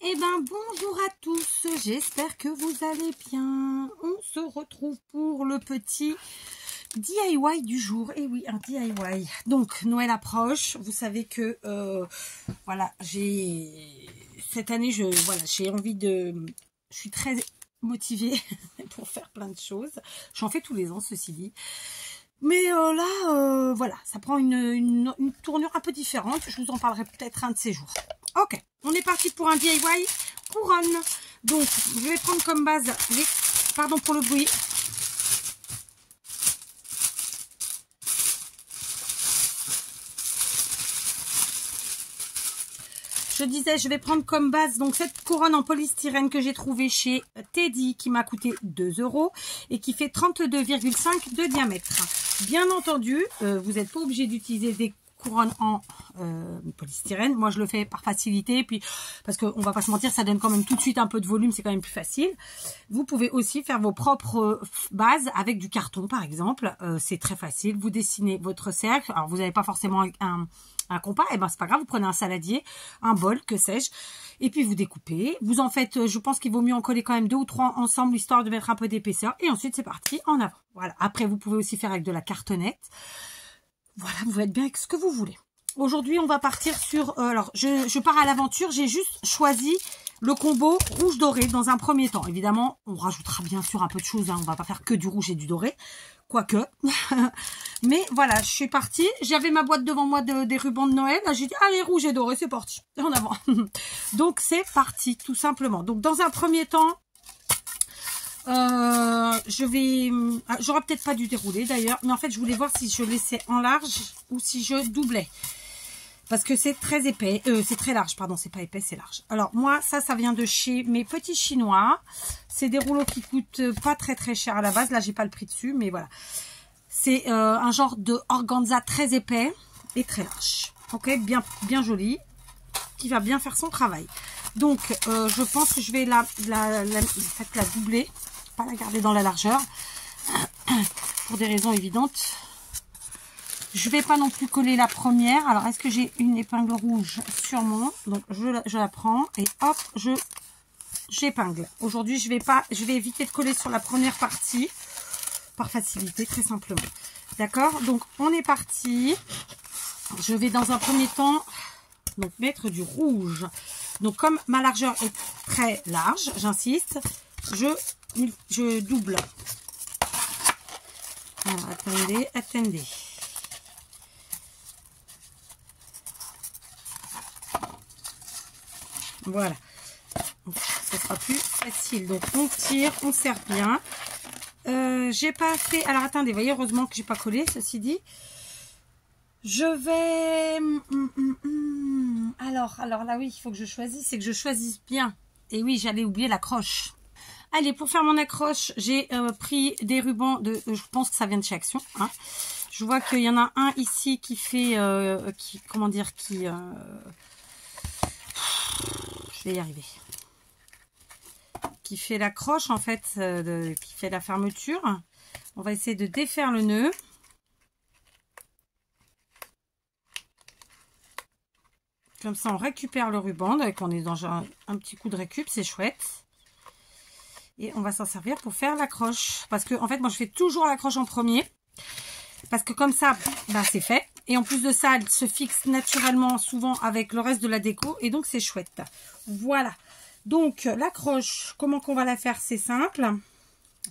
Eh ben bonjour à tous, j'espère que vous allez bien. On se retrouve pour le petit DIY du jour. Et oui, un DIY. Donc Noël approche, vous savez que voilà, cette année j'ai envie de, je suis très motivée pour faire plein de choses. J'en fais tous les ans, ceci dit. Mais là, voilà, ça prend une tournure un peu différente. Je vous en parlerai peut-être un de ces jours. Ok, on est parti pour un DIY couronne. Donc, je vais prendre comme base les... Pardon pour le bruit. Je disais, je vais prendre comme base donc cette couronne en polystyrène que j'ai trouvée chez Teddy qui m'a coûté 2 € et qui fait 32,5 de diamètre. Bien entendu, vous n'êtes pas obligé d'utiliser des couronnes en polystyrène. Moi, je le fais par facilité, puis parce qu'on va pas se mentir, ça donne quand même tout de suite un peu de volume, c'est quand même plus facile. Vous pouvez aussi faire vos propres bases avec du carton, par exemple. C'est très facile. Vous dessinez votre cercle. Alors, vous n'avez pas forcément un compas, et ben c'est pas grave, vous prenez un saladier, un bol, que sais-je, et puis vous découpez. Vous en faites, je pense qu'il vaut mieux en coller quand même 2 ou 3 ensemble, histoire de mettre un peu d'épaisseur, et ensuite c'est parti, en avant. Voilà, après vous pouvez aussi faire avec de la cartonnette. Voilà, vous faites bien avec ce que vous voulez. Aujourd'hui, on va partir sur... alors, je pars à l'aventure, j'ai juste choisi le combo rouge-doré dans un premier temps. Évidemment, on rajoutera bien sûr un peu de choses, hein, on va pas faire que du rouge et du doré. Quoique. Mais voilà, je suis partie. J'avais ma boîte devant moi des rubans de Noël. J'ai dit, allez, rouge et doré, c'est parti. En avant. Donc, c'est parti, tout simplement. Donc, dans un premier temps, j'aurais peut-être pas dû dérouler d'ailleurs. Mais en fait, je voulais voir si je laissais en large ou si je doublais. Parce que c'est très épais, c'est très large, pardon, c'est pas épais, c'est large. Alors moi, ça vient de chez mes petits chinois. C'est des rouleaux qui coûtent pas très cher à la base. Là, j'ai pas le prix dessus, mais voilà. C'est un genre de organza très épais et très large. Ok, bien joli, qui va bien faire son travail. Donc, je pense que je vais la doubler, pas la garder dans la largeur, pour des raisons évidentes. Je vais pas non plus coller la première. Alors, est-ce que j'ai une épingle rouge? Sûrement. Donc, je la prends et hop, j'épingle. Aujourd'hui, je vais éviter de coller sur la première partie par facilité, très simplement. D'accord? Donc, on est parti. Je vais dans un premier temps donc mettre du rouge. Donc, comme ma largeur est très large, j'insiste, je double. Alors, attendez. Voilà, donc ce sera plus facile. Donc on tire, on serre bien. J'ai pas fait. Alors attendez, voyez, heureusement que j'ai pas collé. Ceci dit, je vais. Alors là oui, il faut que je choisisse. C'est que je choisisse bien. Et oui, j'allais oublier l'accroche. Allez, pour faire mon accroche, j'ai pris des rubans de. Je pense que ça vient de chez Action. Hein. Je vois qu'il y en a un ici qui fait, je vais y arriver. Qui fait l'accroche en fait, qui fait la fermeture. On va essayer de défaire le nœud. Comme ça, on récupère le ruban. Donc, on est dans un petit coup de récup, c'est chouette. Et on va s'en servir pour faire l'accroche. Parce que en fait, moi, je fais toujours l'accroche en premier. Parce que comme ça, bah, c'est fait. Et en plus de ça, elle se fixe naturellement souvent avec le reste de la déco. Et donc, c'est chouette. Voilà. Donc, l'accroche, comment qu'on va la faire? C'est simple.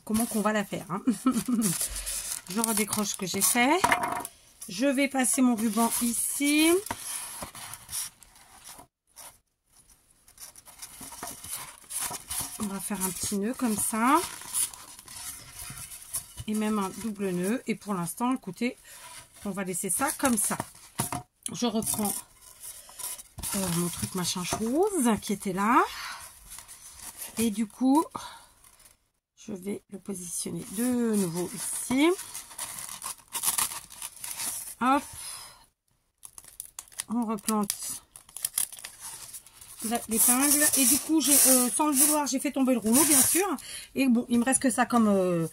Comment qu'on va la faire, hein? Je redécroche ce que j'ai fait. Je vais passer mon ruban ici. On va faire un petit nœud comme ça. Et même un double nœud. Et pour l'instant, écoutez, on va laisser ça comme ça. Je reprends mon truc machin chose qui était là. Et du coup, je vais le positionner de nouveau ici. Hop. On replante l'épingle. Et du coup, sans le vouloir, j'ai fait tomber le rouleau, bien sûr. Et bon, il me reste que ça comme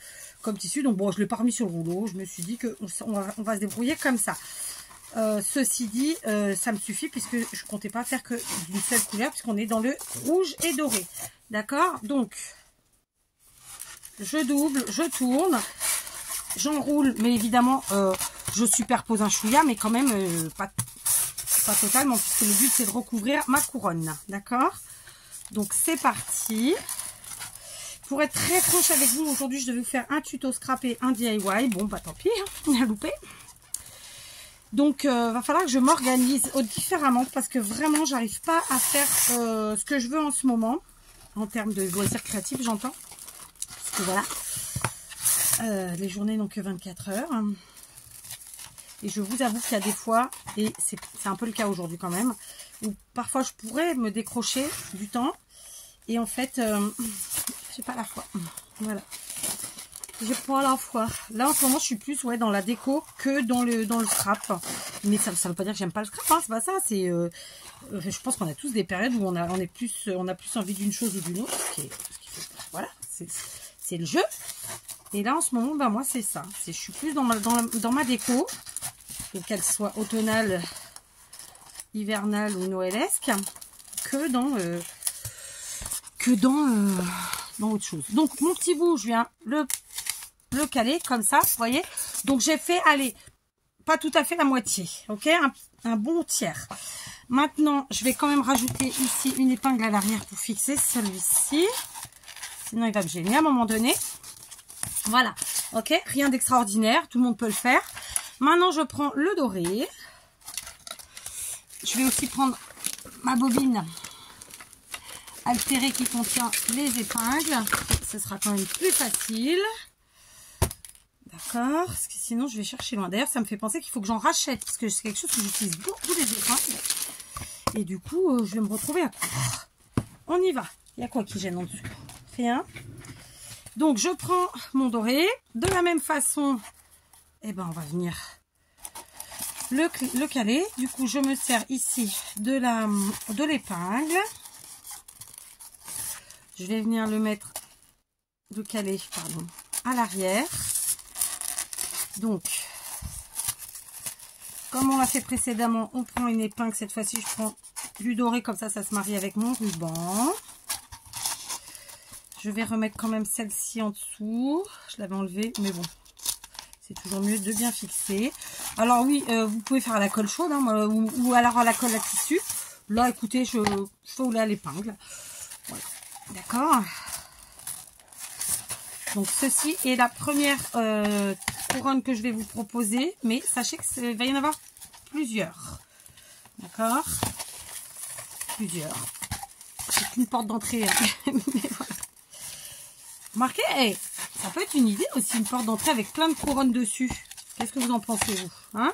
tissu. Donc bon, je ne l'ai pas remis sur le rouleau. Je me suis dit qu'on va se débrouiller comme ça. Ceci dit, ça me suffit puisque je comptais pas faire que d'une seule couleur puisqu'on est dans le rouge et doré. D'accord? Donc, je double, je tourne, j'enroule, mais évidemment, je superpose un chouïa, mais quand même pas totalement, puisque le but c'est de recouvrir ma couronne. D'accord? Donc c'est parti. Pour être très franche avec vous, aujourd'hui je devais vous faire un tuto scrap et un DIY. Bon bah tant pis, hein, on a loupé. Donc va falloir que je m'organise différemment parce que vraiment j'arrive pas à faire ce que je veux en ce moment. En termes de loisirs créatifs, j'entends. Parce que voilà, les journées n'ont que 24 heures. Et je vous avoue qu'il y a des fois, et c'est un peu le cas aujourd'hui quand même, où parfois je pourrais me décrocher du temps. Et en fait, j'ai pas la foi. Voilà. J'ai pas la foi. Là en ce moment je suis plus dans la déco que dans le scrap. Mais ça veut pas dire que j'aime pas le scrap, hein, c'est pas ça. C'est je pense qu'on a tous des périodes où on a plus envie d'une chose ou d'une autre. Voilà, c'est le jeu. Et là en ce moment, bah moi c'est ça. Je suis plus dans ma déco, qu'elle soit automnale, hivernale ou noëlesque, que dans autre chose. Donc mon petit bout, je viens le caler comme ça, vous voyez. Donc j'ai fait, allez, pas tout à fait la moitié, ok, un bon tiers. Maintenant, je vais quand même rajouter ici une épingle à l'arrière pour fixer celui-ci. Sinon, il va me gêner à un moment donné. Voilà, ok, rien d'extraordinaire, tout le monde peut le faire. Maintenant, je prends le doré. Je vais aussi prendre ma bobine altérée qui contient les épingles. Ce sera quand même plus facile. D'accord, parce que sinon je vais chercher loin. D'ailleurs, ça me fait penser qu'il faut que j'en rachète, parce que c'est quelque chose que j'utilise beaucoup, les épingles. Et du coup, je vais me retrouver à court. On y va. Il y a quoi qui gêne en dessous? Rien. Donc, je prends mon doré. De la même façon, eh ben, on va venir le caler. Du coup, je me sers ici de l'épingle. Je vais venir le caler, pardon, à l'arrière. Donc, comme on l'a fait précédemment, on prend une épingle. Cette fois-ci, je prends du doré, comme ça se marie avec mon ruban. Je vais remettre quand même celle-ci en dessous. Je l'avais enlevée, mais bon, c'est toujours mieux de bien fixer. Alors oui, vous pouvez faire à la colle chaude, hein, ou alors à la colle à tissu. Là, écoutez, je fais à l'épingle. Voilà, d'accord. Donc ceci est la première couronne que je vais vous proposer, mais sachez qu'il va y en avoir plusieurs. D'accord? Plusieurs. C'est qu'une porte d'entrée. Hein. Mais voilà. Remarquez, hey, ça peut être une idée aussi, une porte d'entrée avec plein de couronnes dessus. Qu'est-ce que vous en pensez, vous, hein?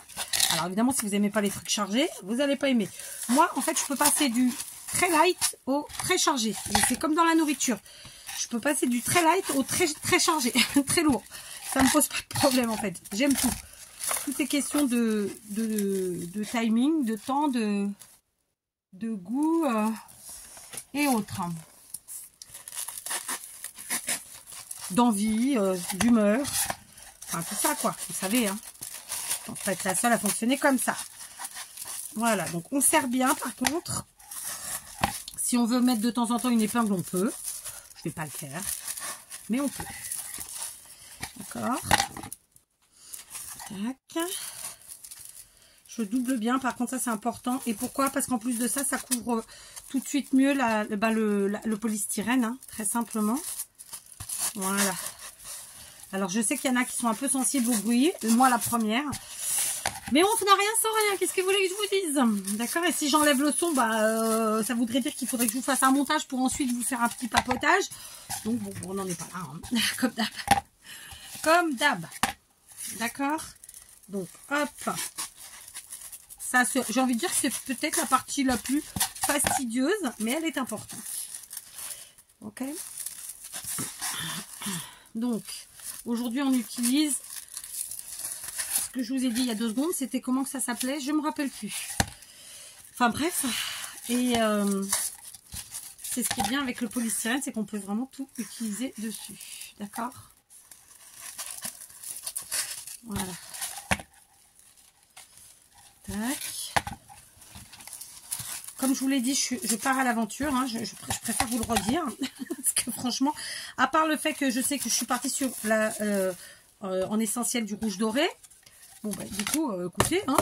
Alors évidemment, si vous n'aimez pas les trucs chargés, vous n'allez pas aimer. Moi, en fait, je peux passer du très light au très chargé. C'est comme dans la nourriture. Je peux passer du très light au très chargé, très lourd. Ça me pose pas de problème en fait. J'aime tout. Tout est question de timing, de temps, de goût et autres. D'envie, d'humeur. Enfin tout ça quoi, vous savez. Hein. En fait, la seule à fonctionner comme ça. Voilà, donc on serre bien par contre. Si on veut mettre de temps en temps une épingle, on peut. Je vais pas le faire, mais on peut. D'accord. Tac. Je double bien, par contre ça c'est important. Et pourquoi? Parce qu'en plus de ça, ça couvre tout de suite mieux le polystyrène, hein, très simplement. Voilà. Alors je sais qu'il y en a qui sont un peu sensibles au bruit, moi la première. Mais on n'a rien sans rien, qu'est-ce que vous voulez que je vous dise? D'accord. Et si j'enlève le son, bah, ça voudrait dire qu'il faudrait que je vous fasse un montage pour ensuite vous faire un petit papotage. Donc bon, on n'en est pas là, hein. Comme d'hab. Comme d'hab. D'accord. Donc hop. Ça, j'ai envie de dire que c'est peut-être la partie la plus fastidieuse, mais elle est importante. Ok. Donc, aujourd'hui on utilise... que je vous ai dit il y a 2 secondes, c'était comment que ça s'appelait, je me rappelle plus. Enfin bref, et c'est ce qui est bien avec le polystyrène, c'est qu'on peut vraiment tout utiliser dessus, d'accord? Voilà. Tac. Comme je vous l'ai dit, je pars à l'aventure. Hein, je préfère vous le redire. Parce que franchement, à part le fait que je sais que je suis partie sur la en essentiel du rouge doré. Bon, bah, du coup, écoutez, hein,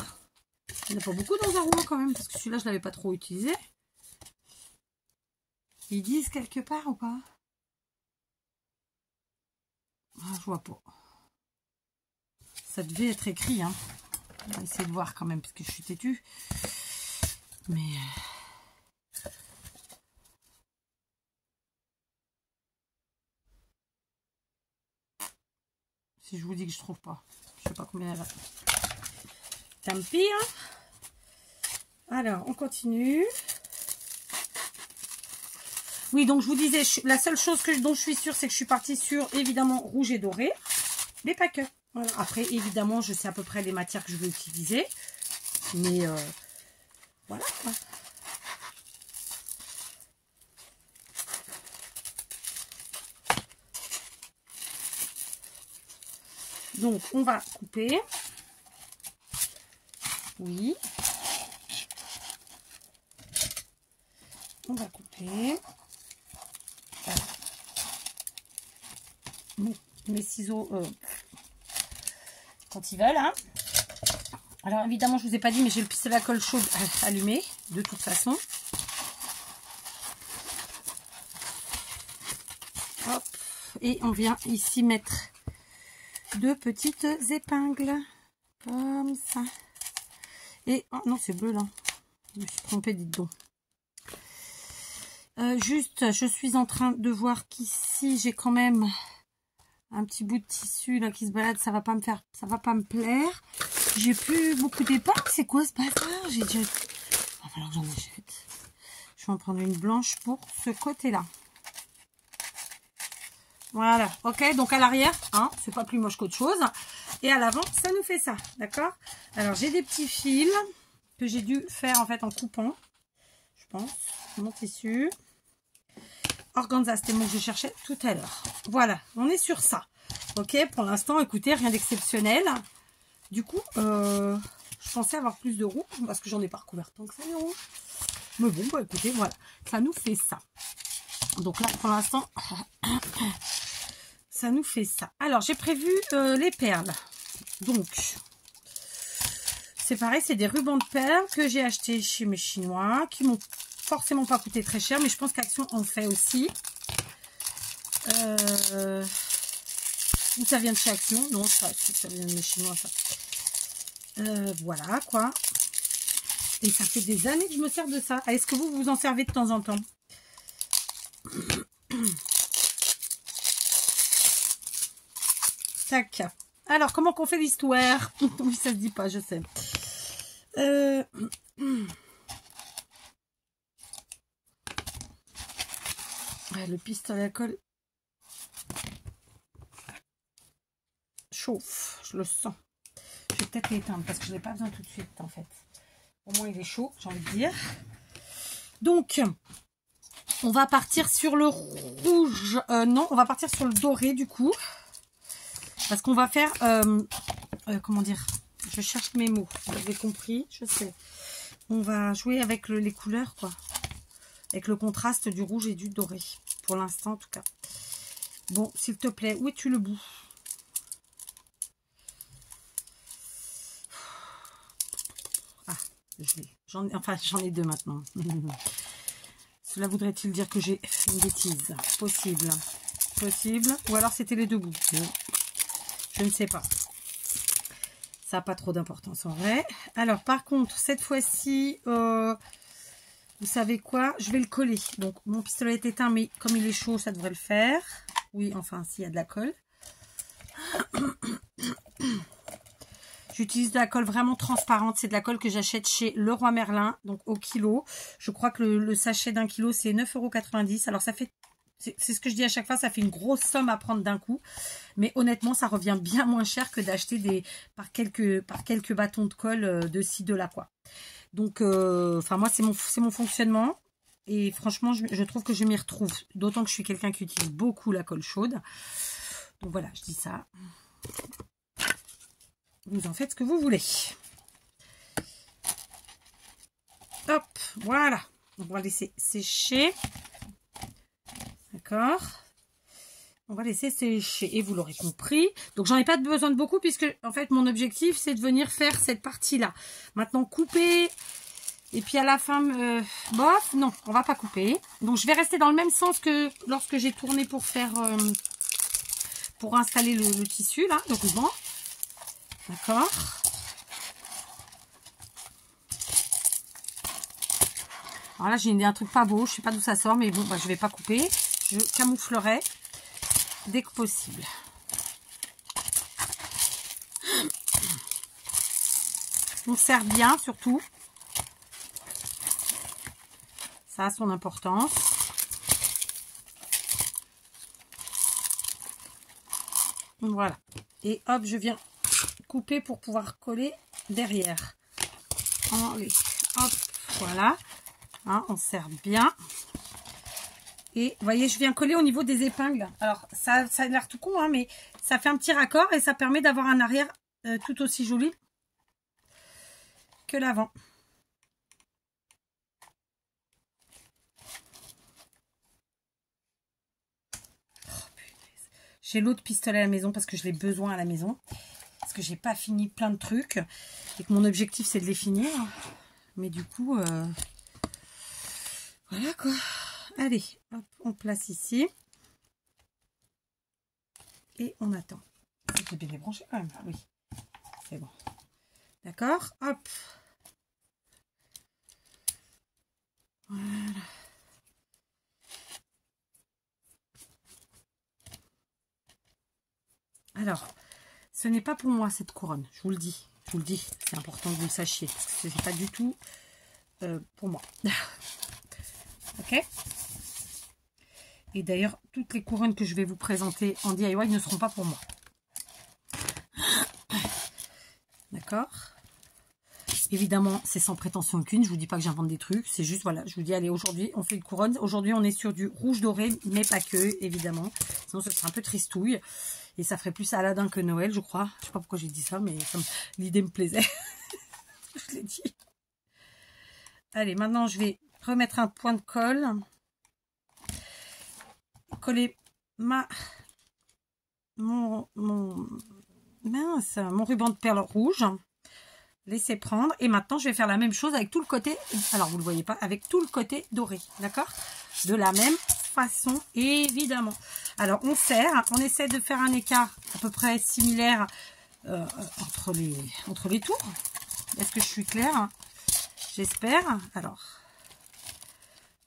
il n'y en a pas beaucoup dans un rouleau quand même. Parce que celui-là, je ne l'avais pas trop utilisé. Ils disent quelque part ou pas? Ah, je vois pas. Ça devait être écrit, hein. On va essayer de voir quand même, parce que je suis têtue. Mais... si je vous dis que je trouve pas. Je sais pas combien elle a. Tant pis, hein. Alors, on continue. Oui, donc je vous disais, la seule chose dont je suis sûre, c'est que je suis partie sur, évidemment, rouge et doré. Mais pas que. Voilà. Après, évidemment, je sais à peu près les matières que je vais utiliser. Mais voilà. Donc, on va couper. Oui. On va couper. Voilà. Bon, mes ciseaux, quand ils veulent, hein. Alors, évidemment, je ne vous ai pas dit, mais j'ai le pistolet à colle chaude allumé, de toute façon. Hop. Et on vient ici mettre 2 petites épingles. Comme ça. Et, oh non, c'est bleu, là. Je me suis trompée, dites donc. Juste, je suis en train de voir qu'ici, j'ai quand même un petit bout de tissu là qui se balade. Ça va pas me plaire. J'ai plus beaucoup d'épingles. C'est quoi ce bazar? J'ai déjà... il va falloir que j'en achète. Je vais en prendre une blanche pour ce côté-là. Voilà. Ok, donc à l'arrière, hein, c'est pas plus moche qu'autre chose. Et à l'avant, ça nous fait ça. D'accord? Alors, j'ai des petits fils que j'ai dû faire en fait en coupant. Je pense. Mon tissu. Organza, c'était le mot que je cherchais tout à l'heure. Voilà, on est sur ça. Ok, pour l'instant, écoutez, rien d'exceptionnel. Du coup, je pensais avoir plus de rouge parce que j'en ai pas recouvert tant que ça, les rouges. Mais bon, bah écoutez, voilà, ça nous fait ça. Donc là, pour l'instant, ça nous fait ça. Alors, j'ai prévu les perles. Donc, c'est pareil, c'est des rubans de perles que j'ai achetés chez mes Chinois, qui m'ont forcément pas coûté très cher, mais je pense qu'Action en fait aussi. Ou ça vient de chez Action? Non, ça vient de mes Chinois, ça. Voilà, quoi. Et ça fait des années que je me sers de ça. Est-ce que vous vous en servez de temps en temps? Tac. Alors, comment qu'on fait l'histoire? Oui, ça se dit pas, je sais. Ouais, le pistolet à colle chauffe, je le sens. Je vais peut-être l'éteindre parce que je n'ai pas besoin tout de suite en fait. Au moins il est chaud, j'ai envie de dire. Donc, on va partir sur le rouge. Non, on va partir sur le doré du coup. Parce qu'on va faire... comment dire? Je cherche mes mots. Vous avez compris, je sais. On va jouer avec les couleurs, quoi. Avec le contraste du rouge et du doré. Pour l'instant, en tout cas. Bon, s'il te plaît, où es-tu le bout? Ah, j'en ai 2 maintenant. Cela voudrait-il dire que j'ai une bêtise? Possible. Possible. Ou alors c'était les 2 bouts. Bon, je ne sais pas. Ça n'a pas trop d'importance en vrai. Alors, par contre, cette fois-ci... vous savez quoi? Je vais le coller. Donc, mon pistolet est éteint, mais comme il est chaud, ça devrait le faire. Oui, enfin, s'il y a de la colle. J'utilise de la colle vraiment transparente. C'est de la colle que j'achète chez Leroy Merlin, donc au kilo. Je crois que le sachet d'1 kilo, c'est 9,90 €. Alors, ça fait... c'est ce que je dis à chaque fois, ça fait une grosse somme à prendre d'un coup. Mais honnêtement, ça revient bien moins cher que d'acheter par quelques bâtons de colle de ci, de là, quoi. Donc, enfin, moi, c'est mon fonctionnement. Et franchement, je trouve que je m'y retrouve. D'autant que je suis quelqu'un qui utilise beaucoup la colle chaude. Donc, voilà, je dis ça. Vous en faites ce que vous voulez. hop, voilà. On va laisser sécher. D'accord. On va laisser sécher. Et vous l'aurez compris. Donc, j'en ai pas besoin de beaucoup puisque, en fait, mon objectif, c'est de venir faire cette partie-là. Maintenant, couper. Et puis, à la fin, bof, non, on va pas couper. Donc, je vais rester dans le même sens que lorsque j'ai tourné pour faire, pour installer le tissu, là, le ruban. D'accord. Alors là, j'ai un truc pas beau. Je sais pas d'où ça sort, mais bon, bah, je vais pas couper. Je camouflerai dès que possible. On serre bien, surtout. Ça a son importance. Voilà. Et hop, je viens couper pour pouvoir coller derrière. Allez, hop, voilà. Hein, on serre bien. Et vous voyez, je viens coller au niveau des épingles. Alors, ça a l'air tout con, hein, mais ça fait un petit raccord et ça permet d'avoir un arrière tout aussi joli que l'avant. J'ai l'autre pistolet à la maison parce que je l'ai besoin à la maison. Parce que j'ai pas fini plein de trucs. Et que mon objectif, c'est de les finir. Mais du coup, voilà quoi. Allez, hop, on place ici. Et on attend. J'ai bien débranché quand même. Oui, c'est bon. D'accord, hop. Voilà. Alors, ce n'est pas pour moi cette couronne, je vous le dis. Je vous le dis, c'est important que vous le sachiez. Parce que ce n'est pas du tout pour moi. Ok. Et d'ailleurs, toutes les couronnes que je vais vous présenter en DIY ne seront pas pour moi. D'accord. Évidemment, c'est sans prétention aucune. Je vous dis pas que j'invente des trucs. C'est juste, voilà, je vous dis, allez, aujourd'hui, on fait une couronne. Aujourd'hui, on est sur du rouge doré, mais pas que, évidemment. Sinon, ce serait un peu tristouille. Et ça ferait plus Aladdin que Noël, je crois. Je sais pas pourquoi j'ai dit ça, mais l'idée me plaisait. Je l'ai dit. Allez, maintenant, je vais remettre un point de colle. Coller mon ruban de perles rouge. Laissez prendre. Et maintenant, je vais faire la même chose avec tout le côté. Alors, vous ne le voyez pas, avec tout le côté doré. D'accord? De la même façon, évidemment. Alors, on serre. On essaie de faire un écart à peu près similaire entre les tours. Est-ce que je suis claire? J'espère. Alors,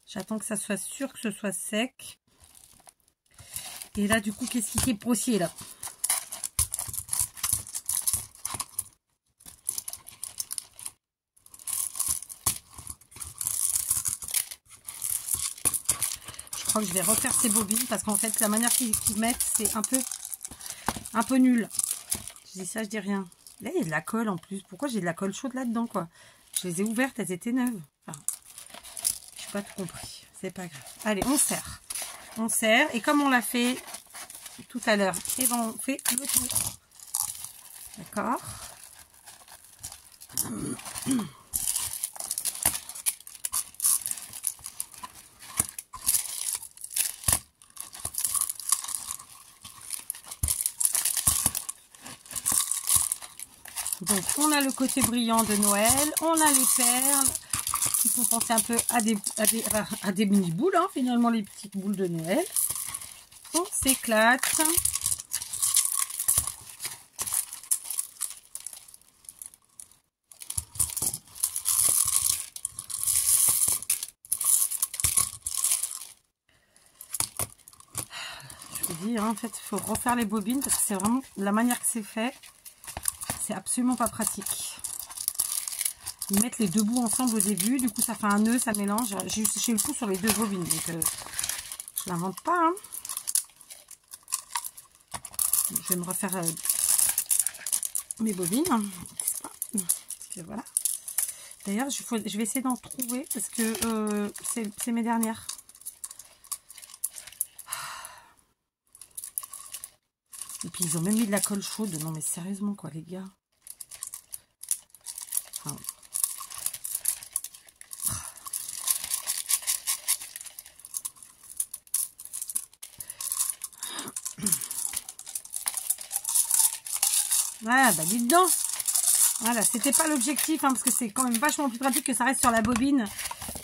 j'attends que ça soit sûr que ce soit sec. Et là, du coup, qu'est-ce qui est brossier, là? Je crois que je vais refaire ces bobines parce qu'en fait, la manière qu'ils mettent, c'est un peu nul. Je dis ça, je dis rien. Là, il y a de la colle en plus. Pourquoi j'ai de la colle chaude là-dedans, quoi? Je les ai ouvertes, elles étaient neuves. Enfin, je n'ai pas tout compris. C'est pas grave. Allez, on serre. On serre. Et comme on l'a fait tout à l'heure, et ben on fait le tour. D'accord. Donc on a le côté brillant de Noël, on a les perles qui font penser un peu à des mini boules, hein, finalement les petites boules de Noël. On s'éclate. Je vous dis, hein, en fait, il faut refaire les bobines parce que c'est vraiment la manière que c'est fait. C'est absolument pas pratique. Ils mettent les deux bouts ensemble au début, du coup ça fait un nœud, ça mélange. J'ai eu le coup sur les deux bobines, donc je l'invente pas. Hein. Je vais me refaire mes bobines. Voilà. D'ailleurs, je vais essayer d'en trouver parce que c'est mes dernières. Et puis ils ont même mis de la colle chaude. Non mais sérieusement quoi les gars. Enfin, Ah, bah dites donc. Voilà, c'était pas l'objectif, hein, parce que c'est quand même vachement plus pratique que ça reste sur la bobine.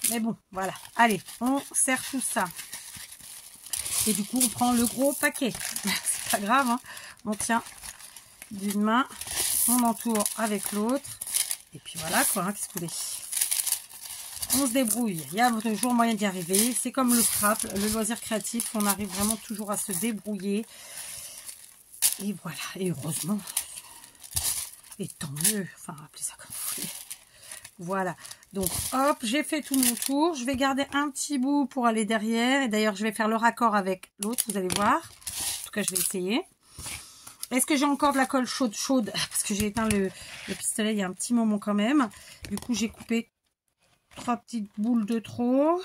Mais bon, voilà. Allez, on serre tout ça. Et du coup, on prend le gros paquet. C'est pas grave, hein. On tient d'une main, on entoure avec l'autre. Et puis voilà, quoi, hein, qu'est-ce que vous voulez. On se débrouille. Il y a toujours moyen d'y arriver. C'est comme le Scrap, le loisir créatif. On arrive vraiment toujours à se débrouiller. Et voilà. Et heureusement. Et tant mieux. Enfin, appelez ça comme vous voulez. Voilà. Donc, hop, j'ai fait tout mon tour. Je vais garder un petit bout pour aller derrière. Et d'ailleurs, je vais faire le raccord avec l'autre. Vous allez voir. En tout cas, je vais essayer. Est-ce que j'ai encore de la colle chaude? Parce que j'ai éteint le pistolet il y a un petit moment quand même. Du coup, j'ai coupé 3 petites boules de trop.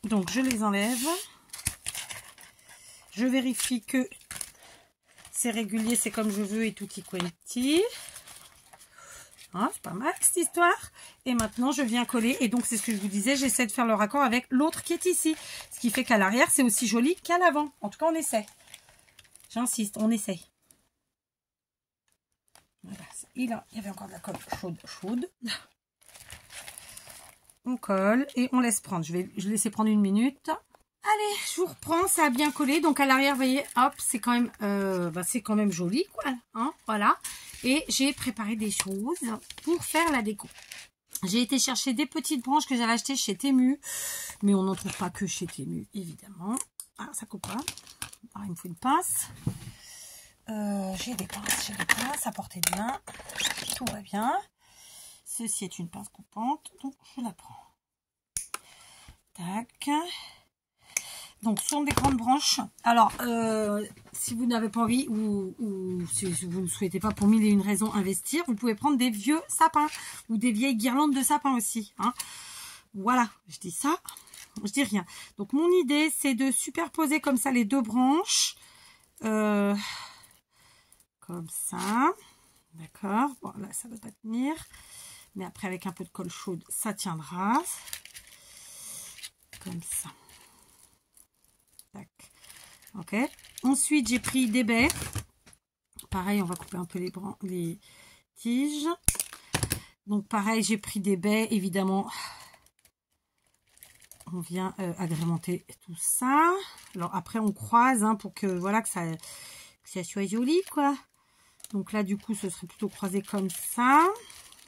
Donc, je les enlève. Je vérifie que c'est régulier, c'est comme je veux et tutti quanti. Hein, c'est pas mal cette histoire. Et maintenant, je viens coller. Et donc, c'est ce que je vous disais, j'essaie de faire le raccord avec l'autre qui est ici. Ce qui fait qu'à l'arrière, c'est aussi joli qu'à l'avant. En tout cas, on essaie. J'insiste, on essaie. Voilà, il y avait encore de la colle chaude. On colle et on laisse prendre. Je vais laisser prendre 1 minute. Allez, je vous reprends, ça a bien collé. Donc à l'arrière, vous voyez, hop, c'est quand même joli, quoi. Hein, voilà. Et j'ai préparé des choses pour faire la déco. J'ai été chercher des petites branches que j'avais achetées chez Temu. Mais on n'en trouve pas que chez Temu, évidemment. Ah, ça coupe pas. Alors, il me faut une pince. J'ai des pinces à portée de main. Tout va bien. Ceci est une pince coupante, donc je la prends. Tac. Donc, ce sont des grandes branches. Alors, si vous n'avez pas envie ou si vous ne souhaitez pas pour 1001 raisons investir, vous pouvez prendre des vieux sapins ou des vieilles guirlandes de sapins aussi. Hein. Voilà, je dis ça, je dis rien. Donc, mon idée, c'est de superposer comme ça les 2 branches. Comme ça. D'accord. Bon, là, ça ne va pas tenir. Mais après, avec un peu de colle chaude, ça tiendra. Comme ça. Tac. Ok. Ensuite, j'ai pris des baies. Pareil, on va couper un peu les tiges. Donc, pareil, j'ai pris des baies. Évidemment, on vient agrémenter tout ça. Alors, après, on croise hein, pour que, voilà, que ça soit joli, quoi. Donc là, du coup, ce serait plutôt croisé comme ça.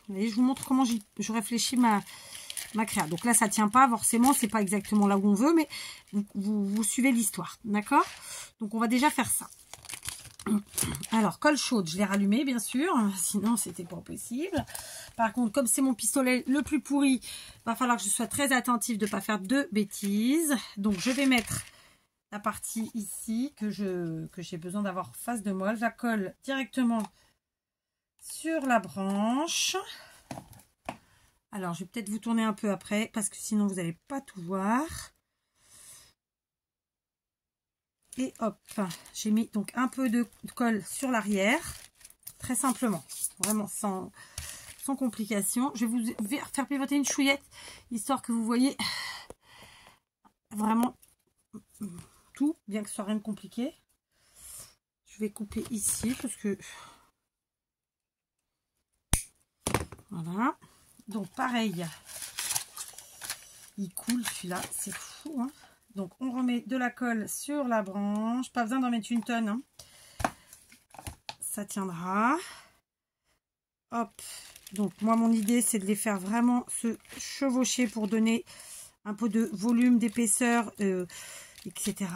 Vous voyez, je vous montre comment je réfléchis ma créa. Donc là, ça tient pas forcément, c'est pas exactement là où on veut, mais vous suivez l'histoire, d'accord? Donc on va déjà faire ça. Alors, colle chaude, je l'ai rallumée, bien sûr, sinon c'était pas possible. Par contre, comme c'est mon pistolet le plus pourri, va falloir que je sois très attentive de ne pas faire de bêtises. Donc je vais mettre la partie ici que j'ai besoin d'avoir face de moi. Je la colle directement sur la branche. Alors, je vais peut-être vous tourner un peu après parce que sinon, vous n'allez pas tout voir. Et hop, j'ai mis donc un peu de colle sur l'arrière. Très simplement. Vraiment sans complication. Je vais vous faire pivoter une chouillette histoire que vous voyez vraiment tout, bien que ce soit rien de compliqué. Je vais couper ici parce que... Voilà. Donc pareil, il coule celui-là, c'est fou. Hein. Donc on remet de la colle sur la branche, pas besoin d'en mettre une tonne. Hein. Ça tiendra. Hop. Donc moi mon idée c'est de les faire vraiment se chevaucher pour donner un peu de volume, d'épaisseur, etc.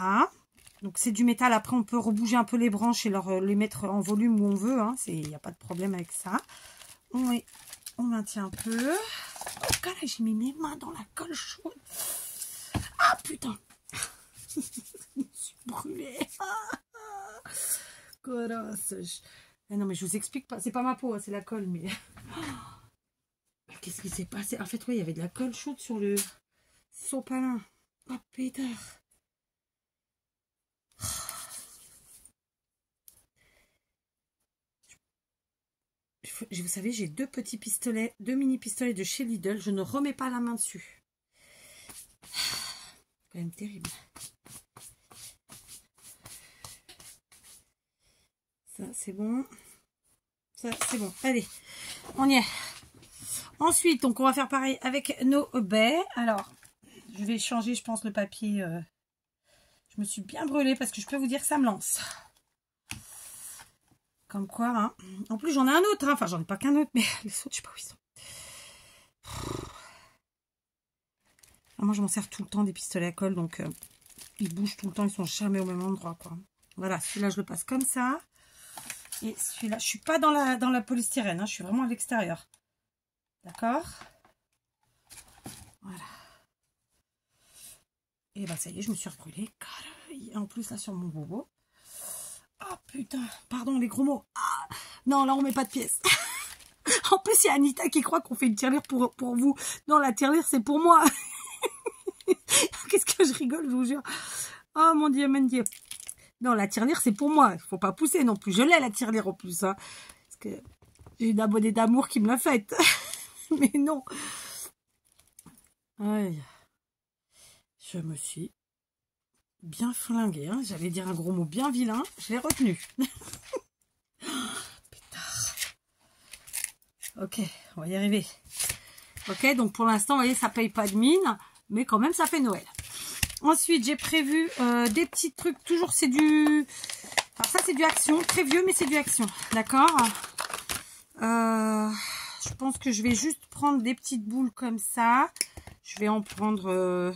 Donc c'est du métal, après on peut rebouger un peu les branches et les mettre en volume où on veut. Hein. Il n'y a pas de problème avec ça. On maintient un peu. Oh, là, j'ai mis mes mains dans la colle chaude. Ah, putain. Je me suis brûlée. Colosse. Non, mais je vous explique pas. C'est pas ma peau, hein, c'est la colle. Mais qu'est-ce qui s'est passé? En fait, oui, il y avait de la colle chaude sur le sopalin. Oh, pétard. Vous savez, j'ai 2 petits pistolets, 2 mini pistolets de chez Lidl. Je ne remets pas la main dessus. C'est quand même terrible. Ça, c'est bon. Ça, c'est bon. Allez, on y est. Ensuite, donc, on va faire pareil avec nos baies. Alors, je vais changer, je pense, le papier. Je me suis bien brûlée parce que je peux vous dire que ça me lance. Comme quoi, hein. En plus, j'en ai un autre. Hein. Enfin, j'en ai pas qu'un autre, mais les autres, je sais pas où ils sont. Alors, moi, je m'en sers tout le temps des pistolets à colle, donc ils bougent tout le temps. Ils sont jamais au même endroit, quoi. Voilà, celui-là, je le passe comme ça. Et celui-là, je suis pas dans la polystyrène, hein, je suis vraiment à l'extérieur. D'accord? Voilà. Et bah ça y est, je me suis rebrûlée. En plus, là, sur mon bobo. Oh putain, pardon les gros mots. Ah, non, là, on met pas de pièces. En plus, il y a Anita qui croit qu'on fait une tirelire pour vous. Non, la tirelire, c'est pour moi. Qu'est-ce que je rigole, je vous jure. Oh mon Dieu, mon Dieu. Non, la tirelire, c'est pour moi. Il faut pas pousser non plus. Je l'ai, la tirelire, en plus. Hein. Parce que j'ai une abonnée d'amour qui me l'a faite. Mais non. Aïe. Je me suis bien flinguée. Hein. J'allais dire un gros mot bien vilain. Je l'ai retenu. Pétard. Ok, on va y arriver. Ok, donc pour l'instant, vous voyez, ça paye pas de mine. Mais quand même, ça fait Noël. Ensuite, j'ai prévu des petits trucs. Toujours, c'est du... Alors ça, c'est du Action. Très vieux, mais c'est du Action. D'accord. Je pense que je vais juste prendre des petites boules comme ça. Je vais en prendre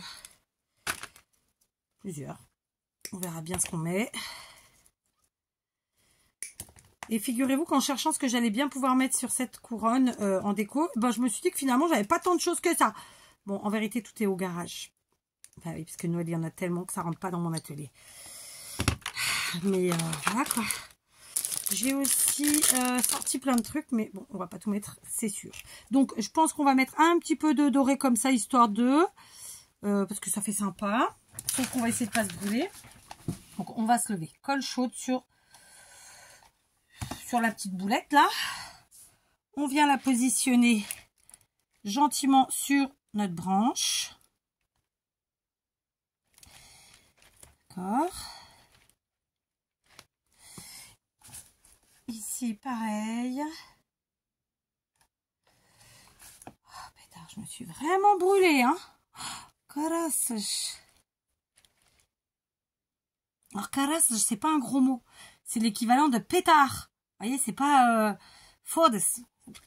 plusieurs. On verra bien ce qu'on met. Et figurez-vous qu'en cherchant ce que j'allais bien pouvoir mettre sur cette couronne en déco, ben, je me suis dit que finalement, j'avais pas tant de choses que ça. Bon, en vérité, tout est au garage. Enfin, oui, parce que Noël, il y en a tellement que ça rentre pas dans mon atelier. Mais voilà quoi. J'ai aussi sorti plein de trucs, mais bon, on va pas tout mettre, c'est sûr. Donc, je pense qu'on va mettre un petit peu de doré comme ça, histoire de... parce que ça fait sympa. Sauf qu'on va essayer de pas se brûler. Donc, on va se lever. Colle chaude sur la petite boulette, là. On vient la positionner gentiment sur notre branche. D'accord. Ici, pareil. Oh, pétard, je me suis vraiment brûlée, hein. Carasse. Alors, carasse, c'est pas un gros mot. C'est l'équivalent de pétard. Vous voyez, c'est pas fodes,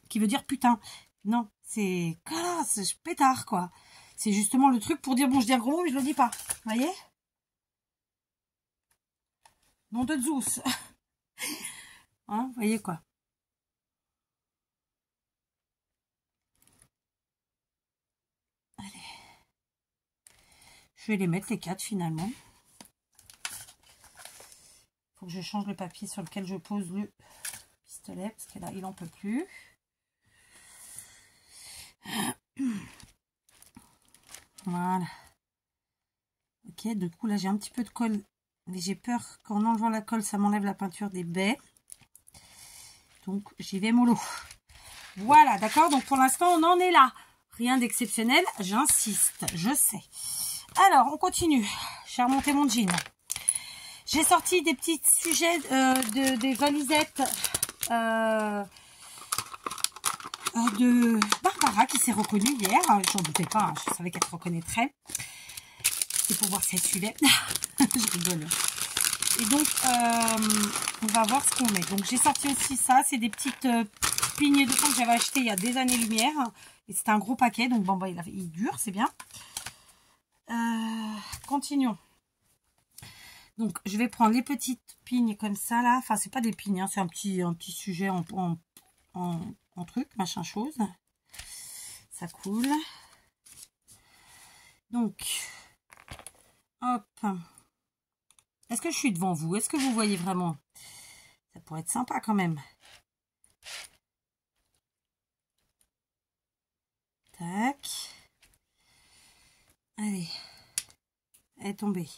qui veut dire putain. Non, c'est carasse, pétard, quoi. C'est justement le truc pour dire, bon, je dis un gros mot, mais je le dis pas. Vous voyez? Nom de Zeus. Hein, vous voyez quoi? Allez. Je vais les mettre les 4 finalement. Faut que je change le papier sur lequel je pose le pistolet parce que là il en peut plus. Voilà. Ok, du coup là j'ai un petit peu de colle, mais j'ai peur qu'en enlevant la colle ça m'enlève la peinture des baies. Donc j'y vais mollo. Voilà, d'accord. Donc pour l'instant on en est là. Rien d'exceptionnel, j'insiste, je sais. Alors on continue. J'ai remonté mon jean. J'ai sorti des petits sujets des valisettes de Barbara qui s'est reconnue hier. J'en doutais pas, hein, je savais qu'elle se reconnaîtrait. C'est pour voir si elle suivait. Je rigole. Et donc, on va voir ce qu'on met. Donc, j'ai sorti aussi ça. C'est des petites pignes de fond que j'avais achetées il y a des années-lumière. Et c'est un gros paquet. Donc, bon, bah, il dure, c'est bien. Continuons. Donc, je vais prendre les petites pignes comme ça, là. Enfin, c'est pas des pignes, hein, c'est un petit sujet en truc, machin chose. Ça coule. Donc, hop. Est-ce que je suis devant vous? Est-ce que vous voyez vraiment? Ça pourrait être sympa quand même. Tac. Allez. Elle est tombée.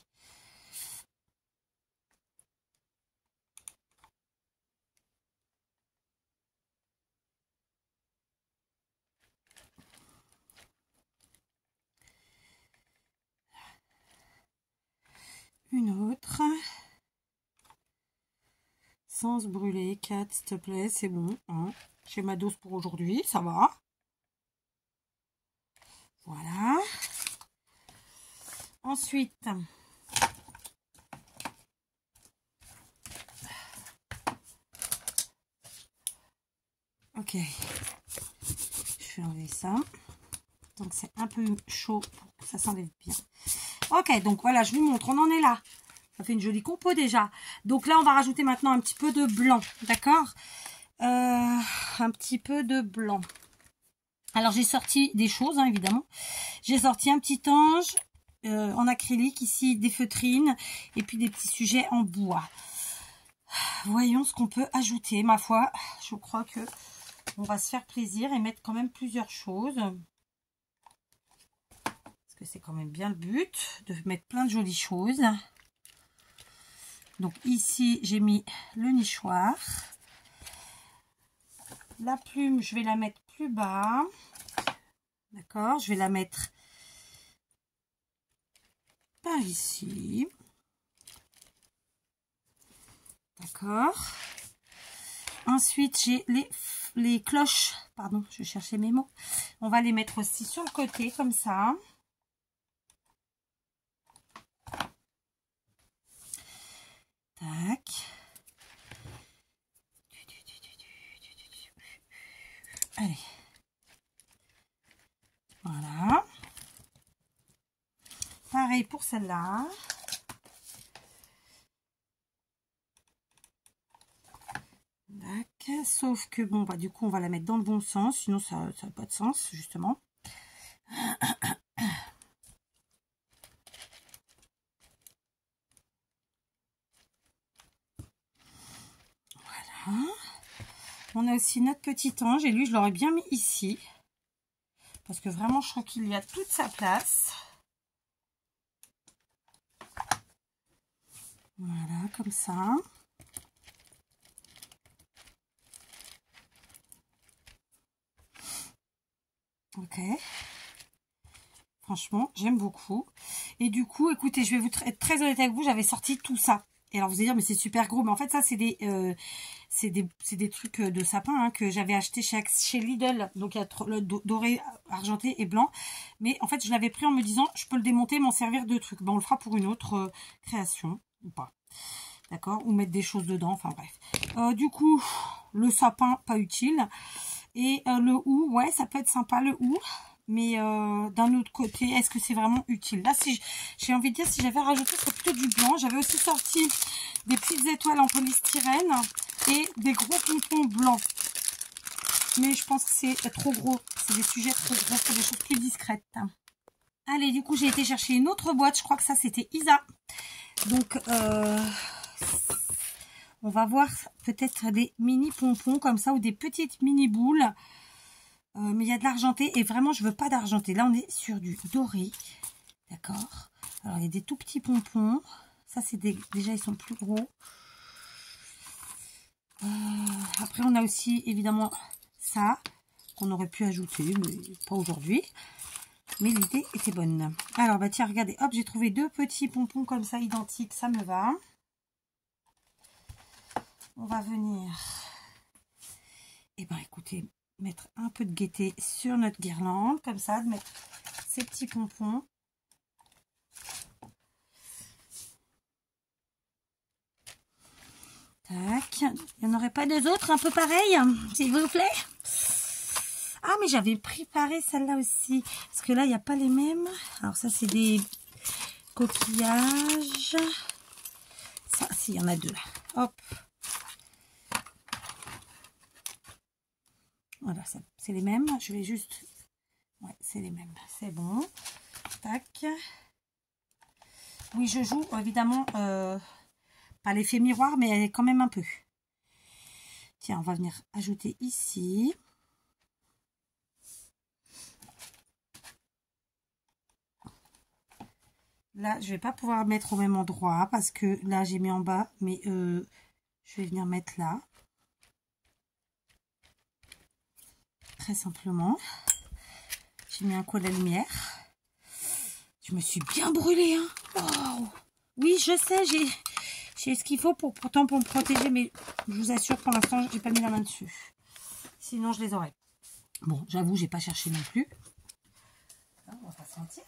Une autre. Sans se brûler. 4, s'il te plaît, c'est bon. Hein. J'ai ma dose pour aujourd'hui, ça va. Voilà. Ensuite, ok, je vais enlever ça. Donc c'est un peu chaud pour que ça s'enlève bien. Ok, donc voilà, je vous montre, on en est là. Ça fait une jolie compo déjà. Donc là, on va rajouter maintenant un petit peu de blanc, d'accord? Un petit peu de blanc. Alors j'ai sorti des choses, hein, évidemment. J'ai sorti un petit ange en acrylique ici, des feutrines et puis des petits sujets en bois. Voyons ce qu'on peut ajouter. Ma foi, je crois que on va se faire plaisir et mettre quand même plusieurs choses. Parce que c'est quand même bien le but de mettre plein de jolies choses. Donc ici, j'ai mis le nichoir. La plume, je vais la mettre plus bas. D'accord, je vais la mettre par ici. D'accord. Ensuite, j'ai les cloches. Pardon, je cherchais mes mots. On va les mettre aussi sur le côté, comme ça. Tac. Allez. Voilà. Pareil pour celle-là. Sauf que bon, bah du coup, on va la mettre dans le bon sens. Sinon, ça n'a pas de sens, justement. Voilà. On a aussi notre petit ange. Et lui, je l'aurais bien mis ici. Parce que vraiment, je trouve qu'il y a toute sa place. Voilà, comme ça. Ok. Franchement, j'aime beaucoup. Et du coup, écoutez, je vais vous être très honnête avec vous, j'avais sorti tout ça. Et alors, vous allez dire, mais c'est super gros. Mais en fait, ça, c'est des trucs de sapin hein, que j'avais acheté chez Lidl. Donc, il y a le doré, argenté et blanc. Mais en fait, je l'avais pris en me disant, je peux le démonter, m'en servir de trucs. Ben, on le fera pour une autre création ou pas. D'accord? Ou mettre des choses dedans. Enfin, bref. Du coup, le sapin, pas utile. Et le hou, ouais, ça peut être sympa, le hou. Mais d'un autre côté, est-ce que c'est vraiment utile? Là, si j'ai envie de dire, si j'avais rajouté, ce serait plutôt du blanc. J'avais aussi sorti des petites étoiles en polystyrène et des gros pompons blancs. Mais je pense que c'est trop gros. C'est des sujets trop gros pour des choses plus discrètes. Allez, du coup, j'ai été chercher une autre boîte. Je crois que ça, c'était Isa. Donc, on va voir peut-être des mini pompons comme ça ou des petites mini boules. Mais il y a de l'argenté et vraiment je veux pas d'argenté. Là on est sur du doré. D'accord. Alors il y a des tout petits pompons. Ça c'est déjà ils sont plus gros. Après on a aussi évidemment ça qu'on aurait pu ajouter mais pas aujourd'hui. Mais l'idée était bonne. Alors bah tiens regardez, hop j'ai trouvé deux petits pompons comme ça identiques. Ça me va. On va venir. Et ben écoutez, mettre un peu de gaieté sur notre guirlande, comme ça, de mettre ces petits pompons. Tac. Il n'y en aurait pas deux autres un peu pareils, s'il vous plaît? Ah, mais j'avais préparé celle-là aussi. Parce que là, il n'y a pas les mêmes. Alors ça, c'est des coquillages. Ça, si, il y en a deux là. Hop. Voilà, c'est les mêmes. Je vais juste... Ouais, c'est les mêmes. C'est bon. Tac. Oui, je joue, évidemment, pas l'effet miroir, mais quand même un peu. Tiens, on va venir ajouter ici. Là, je vais pas pouvoir mettre au même endroit parce que là, j'ai mis en bas, mais je vais venir mettre là. Très simplement. J'ai mis un coup à la lumière. Je me suis bien brûlée, hein. Wow. Oui, je sais, j'ai J'ai ce qu'il faut pourtant pour me protéger, mais je vous assure, pour l'instant, j'ai pas mis la main dessus. Sinon, je les aurais. Bon, j'avoue, j'ai pas cherché non plus. On va pas se mentir.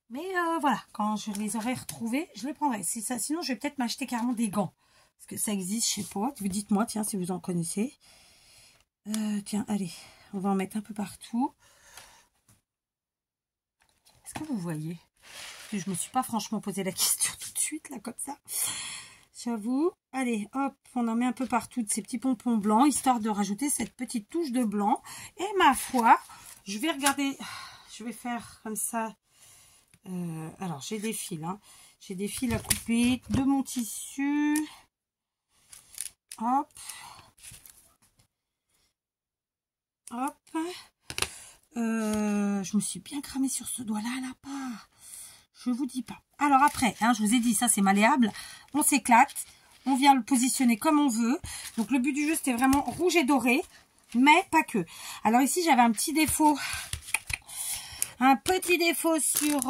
Mais voilà, quand je les aurai retrouvés, je les prendrai. Ça, sinon, je vais peut-être m'acheter carrément des gants. Parce que ça existe, je sais pas. Vous dites-moi, tiens, si vous en connaissez. Tiens, allez, on va en mettre un peu partout. Est-ce que vous voyez? Je me suis pas franchement posé la question tout de suite, là, comme ça. J'avoue. Allez, hop, on en met un peu partout de ces petits pompons blancs, histoire de rajouter cette petite touche de blanc. Et ma foi, je vais regarder, je vais faire comme ça. Alors, j'ai des fils, hein. J'ai des fils à couper de mon tissu. Hop. Hop. Je me suis bien cramée sur ce doigt-là, là-bas. Je vous dis pas. Alors après, hein, je vous ai dit, ça c'est malléable. On s'éclate. On vient le positionner comme on veut. Donc le but du jeu, c'était vraiment rouge et doré. Mais pas que. Alors ici, j'avais un petit défaut. Un petit défaut sur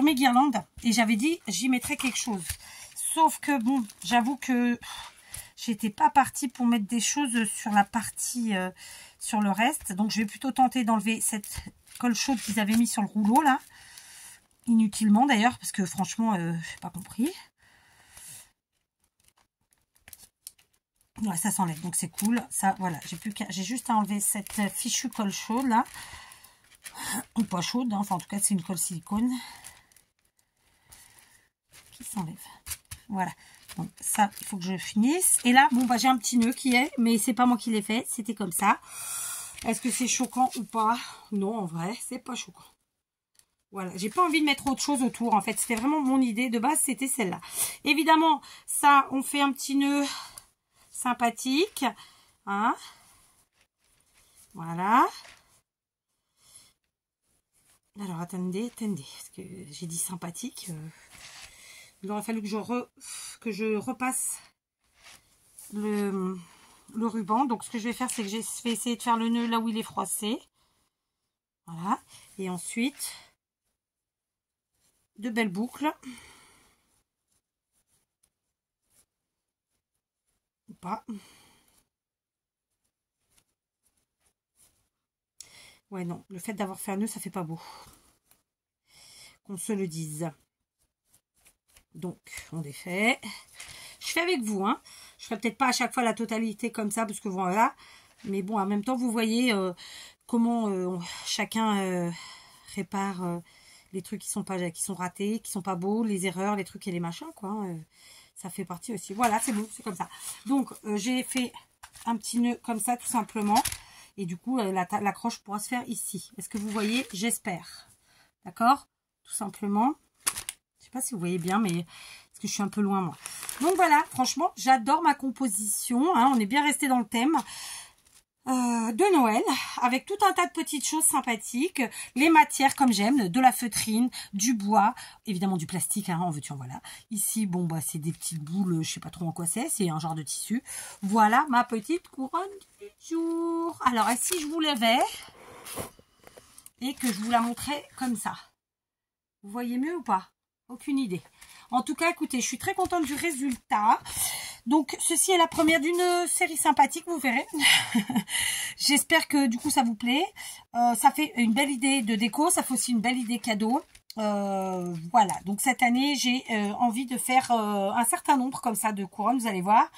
mes guirlandes. Et j'avais dit, j'y mettrais quelque chose. Sauf que bon, j'avoue que j'étais pas partie pour mettre des choses sur la partie, sur le reste. Donc je vais plutôt tenter d'enlever cette colle chaude qu'ils avaient mis sur le rouleau là. Inutilement d'ailleurs, parce que franchement, je n'ai pas compris. Ouais, ça s'enlève, donc c'est cool. Ça, voilà, j'ai juste à enlever cette fichue colle chaude là. Ou pas chaude, hein. Enfin en tout cas c'est une colle silicone. Qui s'enlève. Voilà. Donc ça, il faut que je finisse. Et là, bon bah j'ai un petit nœud qui est, mais c'est pas moi qui l'ai fait, c'était comme ça. Est-ce que c'est choquant ou pas? Non, en vrai, c'est pas choquant. Voilà, j'ai pas envie de mettre autre chose autour. En fait, c'était vraiment mon idée de base, c'était celle-là. Évidemment, ça, on fait un petit nœud sympathique. Hein, voilà. Alors, attendez, parce que j'ai dit sympathique. Il aurait fallu que je repasse le ruban. Donc, ce que je vais faire, c'est que je vais essayer de faire le nœud là où il est froissé. Voilà. Et ensuite, de belles boucles. Ou pas. Ouais, non. Le fait d'avoir fait un nœud, ça fait pas beau. Qu'on se le dise. Donc, on défait. Je fais avec vous, hein. Je ferai peut-être pas à chaque fois la totalité comme ça, parce que voilà. Mais bon, en même temps, vous voyez comment chacun répare les trucs qui sont ratés, qui sont pas beaux, les erreurs, les trucs et les machins, quoi. Ça fait partie aussi. Voilà, c'est bon, c'est comme ça. Donc, j'ai fait un petit nœud comme ça, tout simplement. Et du coup, l'accroche pourra se faire ici. Est-ce que vous voyez? J'espère. D'accord? Tout simplement. Je sais pas si vous voyez bien, mais parce que je suis un peu loin, moi. Donc voilà, franchement, j'adore ma composition. Hein, on est bien resté dans le thème de Noël, avec tout un tas de petites choses sympathiques. Les matières, comme j'aime, de la feutrine, du bois, évidemment du plastique, hein, en veux-tu en voilà. Ici, bon, bah, c'est des petites boules, je sais pas trop en quoi c'est un genre de tissu. Voilà ma petite couronne du jour. Alors, et si je vous levais et que je vous la montrais comme ça, vous voyez mieux ou pas? Aucune idée. En tout cas, écoutez, je suis très contente du résultat. Donc, ceci est la première d'une série sympathique, vous verrez. J'espère que, du coup, ça vous plaît. Ça fait une belle idée de déco. Ça fait aussi une belle idée cadeau. Voilà. Donc, cette année, j'ai envie de faire un certain nombre comme ça de couronnes. Vous allez voir.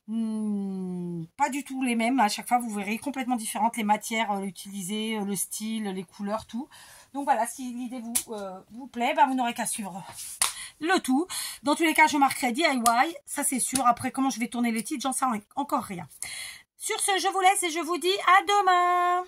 Pas du tout les mêmes. À chaque fois, vous verrez complètement différentes les matières utilisées, le style, les couleurs, tout. Donc, voilà. Si l'idée vous plaît, bah, vous n'aurez qu'à suivre le tout. Dans tous les cas, je marquerai DIY, ça c'est sûr. Après, comment je vais tourner les titres, j'en sais encore rien. Sur ce, je vous laisse et je vous dis à demain.